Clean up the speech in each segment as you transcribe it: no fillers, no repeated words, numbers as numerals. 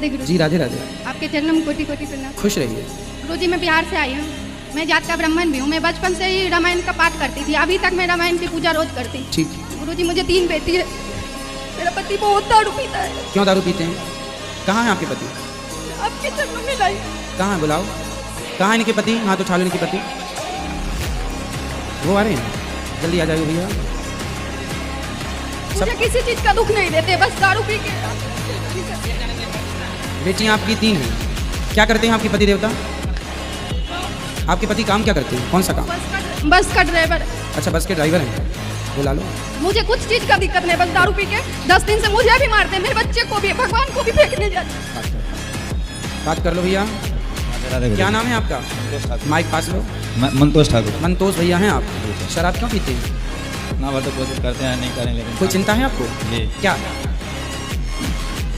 राधे गुरु जी राधे राधे। आपके चरणों में कोटि कोटि प्रणाम। खुश रहिए। गुरु जी मैं बिहार से आई हूँ, मैं जात का ब्राह्मण भी हूँ। मैं बचपन से ही रामायण का पाठ करती थी, अभी तक मैं रामायण की पूजा रोज करती। ठीक। गुरु जी मुझे 3 बेटी है, मेरा पति बहुत दारू पीता है। क्यों दारू पीते हैं? कहाँ है आपके पति? आपके चरणों में लाई। कहाँ है बुलाओ, कहाँ है इनके पति? हाथ उठा लो इनके पति। वो आ रहे हैं, जल्दी आ जाइए भैया। मुझे किसी चीज का दुख नहीं देते, बस दारू पी के। बेटियां आपकी 3 हैं, क्या करते हैं आपके पति देवता? आपके पति काम क्या करते हैं, कौन सा काम? बस का ड्राइवर। अच्छा बस के ड्राइवर हैं, बुला लो। मुझे कुछ चीज का दिक्कत नहीं, बस दारू पी के 10 दिन से मुझे भी मारते हैं, मेरे बच्चे को भी, भगवान को भी फेंकने जाते। बात कर लो भैया। क्या नाम है आपका? माइक पास लो। मंतोष ठाकुर। मंतोष भैया हैं आप? शराब क्यों पीते हैं? ना भर तो कोशिश करते हैं, नहीं करें, लेकिन कोई चिंता है आपको? जी। क्या,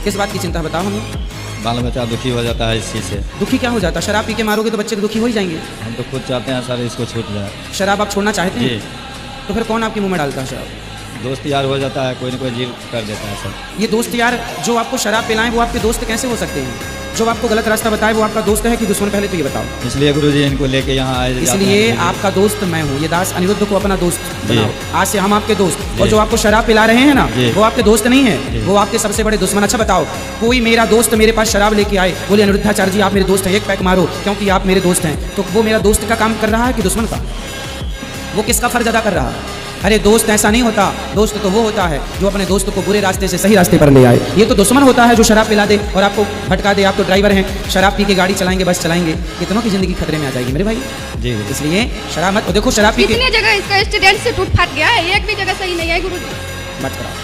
किस बात की चिंता बताओ हमें? बाल बच्चा दुखी हो जाता है इस चीज़ से। दुखी क्या हो जाता है? शराब पी के मारोगे तो बच्चे दुखी हो ही जाएंगे। हम तो खुद चाहते हैं सर इसको छूट जाए। शराब आप छोड़ना चाहते हैं? जी। तो फिर कौन आपके मुंह में डालता है शराब? दोस्त यार हो जाता है, कोई ना कोई जीव कर देता है सर। ये दोस्त यार जो आपको शराब पिलाएं वो आपके दोस्त कैसे हो सकते हैं? जो आपको गलत रास्ता बताए वो आपका दोस्त है कि दुश्मन? पहले तो ये बताओ। इसलिए गुरुजी इनको लेके यहाँ आए। इसलिए आपका दोस्त मैं हूँ। ये दास अनिरुद्ध को अपना दोस्त बनाओ। आज से हम आपके दोस्त। और जो आपको शराब पिला रहे हैं ना, वो आपके दोस्त नहीं है, वो आपके सबसे बड़े दुश्मन। अच्छा बताओ, कोई मेरा दोस्त मेरे पास शराब लेके आए, बोले अनिरुद्धाचार्य जी आप मेरे दोस्त हैं, एक पैक मारो क्योंकि आप मेरे दोस्त हैं, तो वो मेरा दोस्त का काम कर रहा है कि दुश्मन का? वो किसका फर्ज अदा कर रहा है? अरे दोस्त ऐसा नहीं होता, दोस्त तो वो होता है जो अपने दोस्त को बुरे रास्ते से सही रास्ते पर ले आए। ये तो दुश्मन होता है जो शराब पिला दे और आपको भटका दे। आप तो ड्राइवर हैं, शराब पी के गाड़ी चलाएंगे, बस चलाएंगे, कितनों की जिंदगी खतरे में आ जाएगी मेरे भाई। जी। इसलिए शराब मत। देखो शराब पी के कितनी जगह इसका स्टूडेंट से टूट फट गया है, एक भी जगह सही नहीं है गुरु जी। मत कराओ।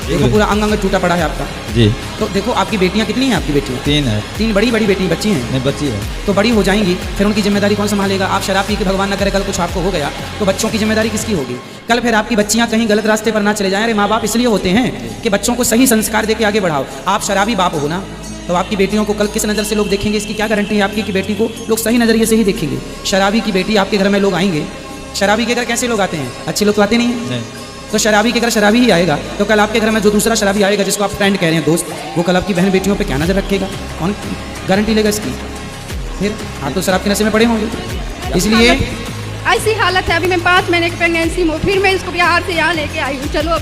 देखो पूरा अंग अंग टूटा पड़ा है आपका। जी। तो देखो आपकी बेटियां कितनी हैं? आपकी बेटियां 3 है। 3 बड़ी बड़ी बेटी बच्ची हैं? नहीं, बच्ची है। तो बड़ी हो जाएंगी, फिर उनकी जिम्मेदारी कौन संभालेगा? आप शराब पी के भगवान न करे कल कुछ आपको हो गया तो बच्चों की जिम्मेदारी किसकी होगी? कल फिर आपकी बच्चियां कहीं गलत रास्ते पर ना चले जाएं। अरे माँ बाप इसलिए होते हैं कि बच्चों को सही संस्कार दे के आगे बढ़ाओ। आप शराबी बाप हो ना, तो आपकी बेटियों को कल किस नज़र से लोग देखेंगे? इसकी क्या गारंटी है आपकी कि बेटी को लोग सही नज़रिए से ही देखेंगे? शराबी की बेटी आपके घर में लोग आएंगे, शराबी के घर कैसे लोग आते हैं? अच्छे लोग तो आते नहीं हैं। तो शराबी के घर शराबी ही आएगा, तो कल आपके घर में जो दूसरा शराबी आएगा जिसको आप फ्रेंड कह रहे हैं, दोस्त, वो कल आपकी बहन बेटियों पे क्या नजर रखेगा? कौन गारंटी लेगा इसकी? फिर आप तो शराब के नशे में पड़े होंगे। इसलिए ऐसी हालत है, अभी मैं 5 महीने की प्रेगनेंसी में हूँ, फिर मैं इसको बिहार से यहाँ लेके आई हूँ। चलो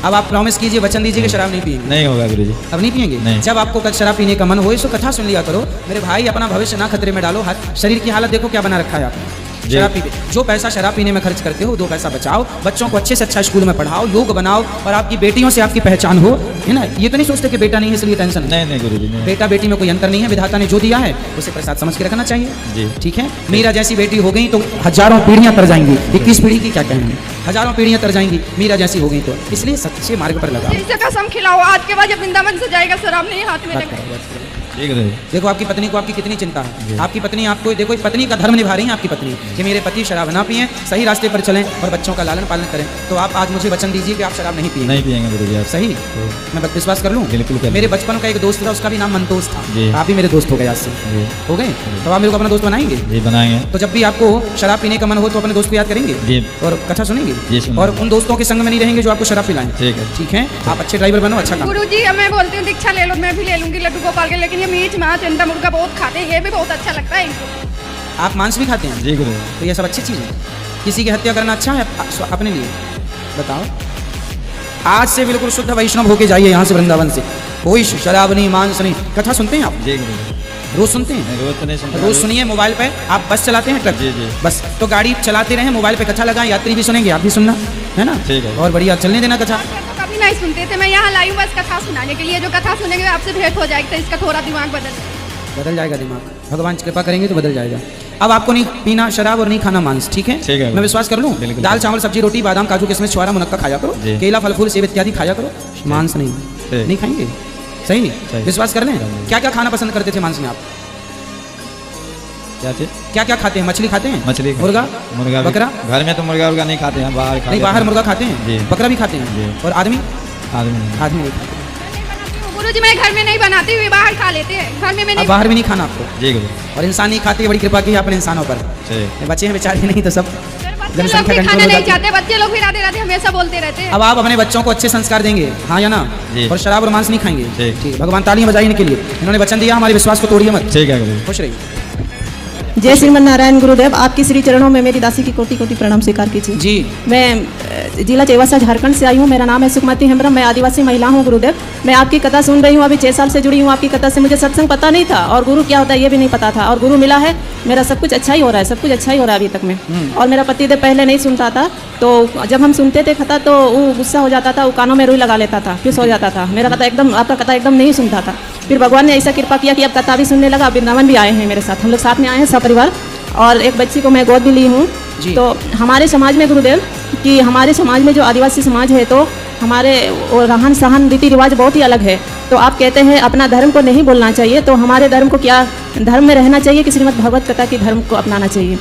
अब आप प्रॉमिस कीजिए, वचन दीजिए कि शराब नहीं पिएंगे। नहीं होगा गुरुजी। अब नहीं पिएंगे? नहीं। जब आपको कल शराब पीने का मन हो इसको कथा सुन लिया करो। मेरे भाई अपना भविष्य ना खतरे में डालो। शरीर की हालत देखो क्या बना रखा है आपने। शराब पी, जो पैसा शराब पीने में खर्च करते हो 2 पैसा बचाओ, बच्चों को अच्छे से अच्छा स्कूल में पढ़ाओ, योग बनाओ और आपकी बेटियों से आपकी पहचान हो, है ना। ये तो नहीं सोचते कि बेटा नहीं है इसलिए टेंशन। नहीं गुरुजी, नहीं। बेटा बेटी में कोई अंतर नहीं है, विधाता ने जो दिया है उसे प्रसाद समझ के रखना चाहिए। जी। ठीक है। मीरा जैसी बेटी हो गई तो हजारों पीढ़ियां तर जाएंगी। 21 पीढ़ी की क्या कहना, हजारों पीढ़ियां तर जाएंगी मीरा जैसी हो गई तो। इसलिए सच्चे मार्ग पर लगाओ। इसे कसम खिलाओ, आज के बाद जब वृंदावन से जाएगा शराब नहीं हाथ में लगेगा। ठीक है। देखो आपकी पत्नी को आपकी कितनी चिंता है। आपकी पत्नी आपको, देखो पत्नी का धर्म निभा रही है आपकी पत्नी कि मेरे पति शराब ना पिएं, सही रास्ते पर चलें और बच्चों का लालन पालन करें। तो आप आज मुझे वचन दीजिए कि आप शराब नहीं पिएंगे। नहीं पिएंगे गुरुजी आप। सही? मैं विश्वास कर लूँ? बिल्कुल कर। मेरे बचपन का एक दोस्त था, उसका भी नाम मंतोष था। जी। आप भी मेरे दोस्त हो गए आज से। हो गए तो आप मेरे को अपना दोस्त बनाएंगे? जी बनाएंगे। तो जब भी आपको शराब पीने का मन हो तो अपने दोस्त को याद करेंगे जी। और कथा सुनेंगे जी, सुनेंगे। और उन दोस्तों के संग में नहीं रहेंगे जो आपको शराब पिलाएं। ठीक है। ठीक है। आप अच्छे ड्राइवर बनो, अच्छा काम। गुरु जी मैं बोलती हूँ दीक्षा ले लो, मैं भी ले लूंगी लड्डू गोपाल के, लेकिन ये मीट माछ अंडा मुर्गा बहुत खाते हैं, ये भी बहुत अच्छा लगता है इनको। आप मांस भी खाते हैं? जी गुरुजी। तो ये सब अच्छी चीज़ है। किसी की हत्या करना अच्छा है अपने लिए? बताओ। आज से बिल्कुल शुद्ध वैष्णव होके जाइए यहाँ से वृंदावन से। कोई शराब नहीं, मांस नहीं। कथा सुनते हैं आप? जी गुरुजी। रोज सुनते हैं? रोज तो नहीं सुनते। रोज सुनिए मोबाइल पे। आप बस चलाते हैं, ट्रक? जी जी। बस तो गाड़ी चलाते रहें, मोबाइल पे कथा लगाएं, यात्री भी सुनेंगे, आप भी सुनना, है ना। ठीक है। और बढ़िया चलने देना कथा। तो कभी नहीं सुनते थे, मैं यहाँ लाई हूँ बस कथा सुनाने के लिए। जो कथा सुनेंगे आपसे भेंट हो जाएगी तो इसका थोड़ा दिमाग बदल जाएगा। दिमाग भगवान कृपा करेंगे तो बदल जाएगा। अब आपको नहीं पीना शराब और नहीं खाना मांस, ठीक है? ठीक है। मैं विश्वास कर लूँ? बिल्कुल। दाल चावल सब्जी रोटी बादाम काजू किशमिश छुआरा मुनक्का खाया करो, केला फल फूल सेब इत्यादि खाया करो, मांस नहीं खाएंगे। सही? विश्वास कर लें। क्या क्या खाना पसंद करते थे मांस में आप? क्या चीज? क्या क्या खाते हैं? मछली खाते हैं? मछली, मुर्गा, बकरा? घर में तो मुर्गा उर्गा नहीं खाते हैं, बाहर खाते नहीं, बाहर मुर्गा खाते हैं। जी। बकरा भी खाते हैं। जी। और आदमी आदमी नहीं खाते। गुरु जी मैं घर में नहीं बनाती हुई, बाहर खा लेते हैं। घर में मैं अब नहीं। बाहर भी नहीं खाना आपको? जी गुरु। और इंसान नहीं खाते, बड़ी कृपा की है अपने इंसानों पर। बच्चे हैं बेचारे नहीं तो सब बच्चे लोग जनसंख्या भी कंट्रोल खाना हो नहीं जाती है। चाहते, बच्चे लोग भी राधे राधे हमेशा बोलते रहते हैं। अब आप अपने बच्चों को अच्छे संस्कार देंगे, हाँ या ना? जी। और शराब और मांस नहीं खाएंगे। जी। ठीक, भगवान तालियां बजाइए इनके लिए, इन्होंने वचन दिया हमारे विश्वास को तोड़िए मत। ठीक है गुरुजी। खुश रहिए। जय श्रीमन नारायण गुरुदेव, आपकी श्री चरणों में मेरी दासी की कोटि कोटि प्रणाम स्वीकार कीजिए। जी। मैं जिला चेवासा झारखंड से आई हूँ। मेरा नाम है सुखमती हेम्ब्रम, मैं आदिवासी महिला हूँ गुरुदेव। मैं आपकी कथा सुन रही हूँ, अभी 6 साल से जुड़ी हूँ आपकी कथा से। मुझे सत्संग पता नहीं था और गुरु क्या होता है ये भी नहीं पता था, और गुरु मिला है। मेरा सब कुछ अच्छा ही हो रहा है, सब कुछ अच्छा ही हो रहा है अभी तक में। और मेरा पतिदेव पहले नहीं सुनता था, तो जब हम सुनते थे कथा तो वो गुस्सा हो जाता था, वो कानों में रुई लगा लेता था, फिर सो जाता था। मेरा कथा एकदम, आपका कथा एकदम नहीं सुनता था। फिर भगवान ने ऐसा कृपा किया कि अब कथा भी सुनने लगा। वृंदावन भी आए हैं मेरे साथ, हम लोग साथ में आए हैं सपरिवार, और एक बच्ची को मैं गोद भी ली हूँ। जी। तो हमारे समाज में गुरुदेव कि हमारे समाज में जो आदिवासी समाज है, तो हमारे वो रहन सहन रीति रिवाज बहुत ही अलग है। तो आप कहते हैं अपना धर्म को नहीं बोलना चाहिए, तो हमारे धर्म को क्या धर्म में रहना चाहिए कि श्रीमद् भगवत कथा की धर्म को अपनाना चाहिए?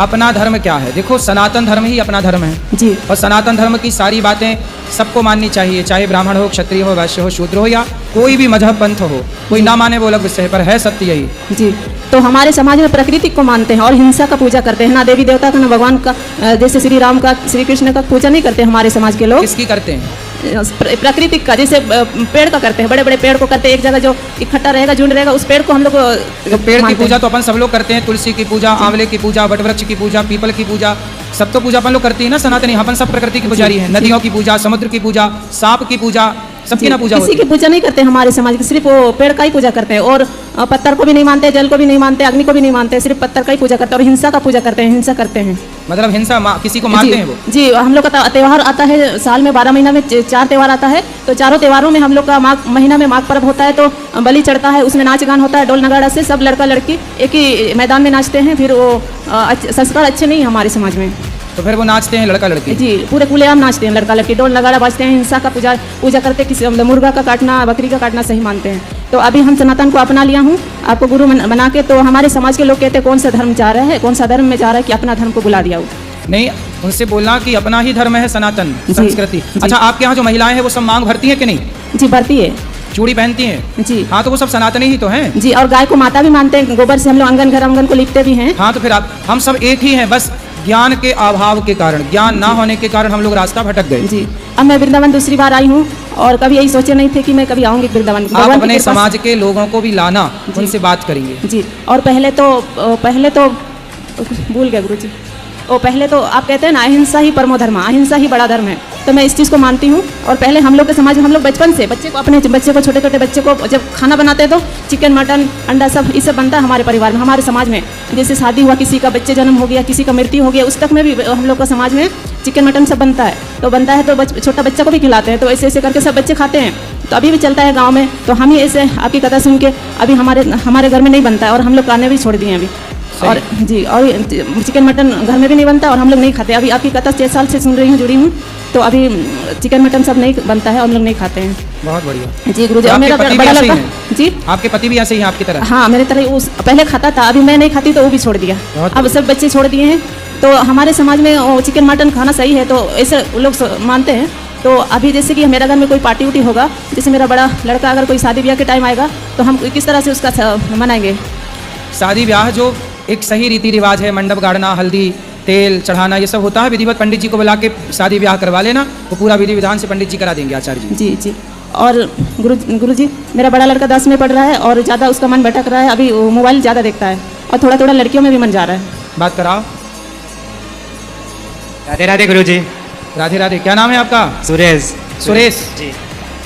अपना धर्म क्या है? देखो, सनातन धर्म ही अपना धर्म है। जी। और सनातन धर्म की सारी बातें सबको माननी चाहिए, चाहे ब्राह्मण हो, क्षत्रिय हो, वैश्य हो, शूद्र हो, या कोई भी मजहब पंथ हो। कोई ना माने वो अलग विषय है, पर है सत्य यही। जी। तो हमारे समाज में प्रकृति को मानते हैं और हिंसा का पूजा करते हैं, ना देवी देवता का ना भगवान का। जैसे श्री राम का, श्री कृष्ण का पूजा नहीं करते हमारे समाज के लोग। किसकी करते हैं? प्रकृति का, जैसे पेड़ का करते हैं, बड़े बड़े पेड़ को करते हैं, एक जगह जो इकट्ठा रहेगा, झुंड रहेगा, उस पेड़ को हम लोग तो पेड़ की मानते पूजा हैं। तो अपन सब लोग करते हैं, तुलसी की पूजा, आंवले की पूजा, वटवृक्ष की पूजा, पीपल की पूजा, सब तो पूजा अपन लोग करते हैं ना सनातनी। अपन सब प्रकृति की पुजारी हैं। नदियों की पूजा, समुद्र की पूजा, सांप की पूजा, सबकी ना पूजा किसी होती की है। पूजा नहीं करते हमारे समाज की, सिर्फ वो पेड़ का ही पूजा करते हैं। और पत्थर को भी नहीं मानते, जल को भी नहीं मानते, अग्नि को भी नहीं मानते, सिर्फ पत्थर का ही पूजा करते हैं। और हिंसा का पूजा करते हैं, हिंसा करते हैं। मतलब हिंसा किसी को मारते जी, हैं वो? जी। हम लोग का त्यौहार आता है साल में 12 महीना में 4 त्यौहार आता है। तो चारों त्योहारों में हम लोग का माघ महीना में माघ पर्व होता है, तो बलि चढ़ता है, उसमें नाच गान होता है, डोल नगाड़ा से सब लड़का लड़की एक ही मैदान में नाचते हैं। फिर वो संस्कार अच्छे नहीं है हमारे समाज में। तो फिर वो नाचते हैं लड़का लड़की? जी, पूरे खुलेआम नाचते हैं लड़का लड़की, डोल नगाड़ा बजते हैं, हिंसा का पूजा करते हैं। किसी मुर्गा का काटना, बकरी का काटना सही मानते हैं। तो अभी हम सनातन को अपना लिया हूँ आपको गुरु बना के। तो हमारे समाज के लोग कहते हैं कौन सा धर्म चाह रहा है, कौन सा धर्म में चाह रहा है कि अपना धर्म को बुला दिया वो। नहीं, उनसे बोलना कि अपना ही धर्म है सनातन जी, संस्कृति। जी। अच्छा, आपके यहाँ जो महिलाएं हैं वो सब मांग भरती हैं कि नहीं? जी, भरती है। चूड़ी पहनती हैं? जी। हाँ, तो वो सब सनातनी ही तो हैं। जी, और गाय को माता भी मानते हैं, गोबर से हम लोग आंगन को लिपते भी हैं। हाँ, तो फिर हम सब एक ही हैं, बस ज्ञान के अभाव के कारण, ज्ञान ना होने के कारण हम लोग रास्ता भटक गए। जी। अब मैं वृंदावन दूसरी बार आई हूँ, और कभी यही सोचे नहीं थे कि मैं कभी आऊँगी वृंदावन। आप भगवान की अपने कृपा से- समाज के लोगों को भी लाना, उनसे बात करेंगे। जी। और पहले तो भूल गए गुरु जी। और पहले तो आप कहते हैं ना, अहिंसा ही परमो धर्म, अहिंसा ही बड़ा धर्म है। तो मैं इस चीज़ को मानती हूँ। और पहले हम लोग के समाज में हम लोग बचपन से अपने बच्चे को, छोटे छोटे बच्चे को जब खाना बनाते हैं तो चिकन मटन अंडा सब ये सब बनता है हमारे परिवार में, हमारे समाज में। जैसे शादी हुआ, किसी का बच्चे जन्म हो गया, किसी का मृत्यु हो गया, उस तक में भी हम लोग का समाज में चिकन मटन सब बनता है। तो छोटा बच्चा को भी खिलाते हैं। तो ऐसे ऐसे करके सब बच्चे खाते हैं। तो अभी भी चलता है गाँव में। तो हम ही ऐसे आपकी कथा सुन के अभी हमारे घर में नहीं बनता है, और हम लोग खाने भी छोड़ दिए हैं अभी। और जी, और चिकन मटन घर में भी नहीं बनता और हम लोग नहीं खाते। अभी आपकी कथा 6 साल से सुन रही हूँ, जुड़ी हूँ। तो अभी चिकन मटन सब नहीं बनता है, हम लोग नहीं खाते हैं। बहुत बढ़िया जी गुरुजी। और आपके मेरा पति भी बड़ा ऐसे ही लड़का, हैं? जी, आपके पति भी ऐसे ही हैं आपकी तरह? हाँ, मेरे तरह वो पहले खाता था, अभी मैं नहीं खाती तो वो भी छोड़ दिया। बहुत अब सब बच्चे छोड़ दिए हैं। तो हमारे समाज में वो चिकन मटन खाना सही है, तो ऐसे लोग मानते हैं। तो अभी जैसे कि मेरा घर में कोई पार्टी उटी होगा, जैसे मेरा बड़ा लड़का अगर कोई शादी ब्याह के टाइम आएगा, तो हम किस तरह से उसका मनाएंगे? शादी ब्याह जो एक सही रीति रिवाज है, मंडप गाड़ना, हल्दी तेल चढ़ाना, ये सब होता है विधिवत। पंडित जी को बुला के शादी ब्याह करवा लेना, वो पूरा विधि विधान से पंडित जी करा देंगे, आचार्य जी। जी जी। और गुरु जी, मेरा बड़ा लड़का 10 में पढ़ रहा है और ज़्यादा उसका मन भटक रहा है। अभी वो मोबाइल ज़्यादा देखता है और थोड़ा थोड़ा लड़कियों में भी मन जा रहा है। बात कराओ। राधे राधे गुरु जी। राधे राधे। क्या नाम है आपका? सुरेश। सुरेश जी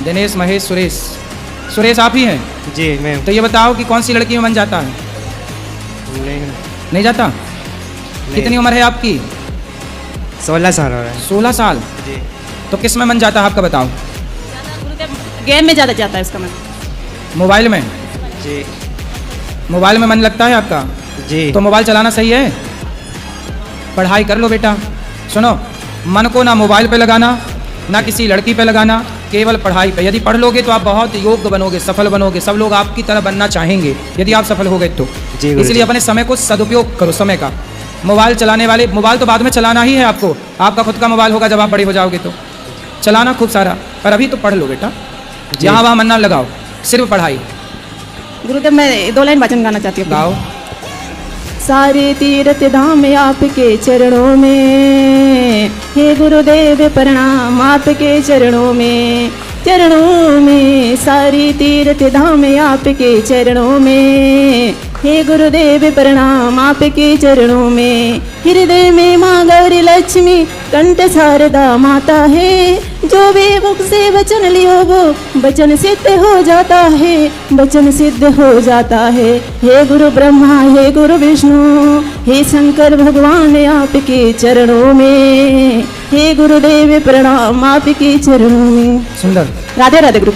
दिनेश महेश सुरेश। सुरेश आप ही हैं? जी मैं तो ये बताओ कि कौन सी लड़की में मन जाता है? नहीं जाता? कितनी उम्र है आपकी? 16 साल हो रहा है। 16 साल। जी। तो किस में मन जाता है आपका, बताओ? गेम में ज़्यादा जाता है उसका मन। मोबाइल में? जी मोबाइल में मन लगता है आपका? जी। तो मोबाइल चलाना सही है? पढ़ाई कर लो बेटा। सुनो, मन को ना मोबाइल पे लगाना, ना किसी लड़की पे लगाना, केवल पढ़ाई पे। यदि पढ़ लोगे तो आप बहुत योग्य बनोगे, सफल बनोगे। सब लोग आपकी तरह बनना चाहेंगे यदि आप सफल हो गए तो। जी गुरु इसलिए जी। अपने समय को सदुपयोग करो, समय का। मोबाइल चलाने वाले, मोबाइल तो बाद में चलाना ही है आपको, आपका खुद का मोबाइल होगा जब आप बड़े हो जाओगे तो चलाना खूब सारा, पर अभी तो पढ़ लो बेटा। जहाँ वहाँ मन ना लगाओ, सिर्फ पढ़ाई। गुरुदेव मैं 2 लाइन भजन गाना चाहती हूँ। गाओ। सारे तीर्थ धाम आपके चरणों में। हे गुरुदेव प्रणाम आपके चरणों में, चरणों में। सारी तीर्थ धाम आपके चरणों में। हे गुरुदेव प्रणाम आपके चरणों में। हृदय में माँ गौरी लक्ष्मी कंठ शारदा माता है। जो भी मुख से वचन लियो वो वचन सिद्ध हो जाता है, वचन सिद्ध हो जाता है। हे गुरु ब्रह्मा हे गुरु विष्णु हे शंकर भगवान आपके चरणों में। हे गुरुदेव प्रणाम आपके चरणों में। सुंदर। राधे राधे गुरु।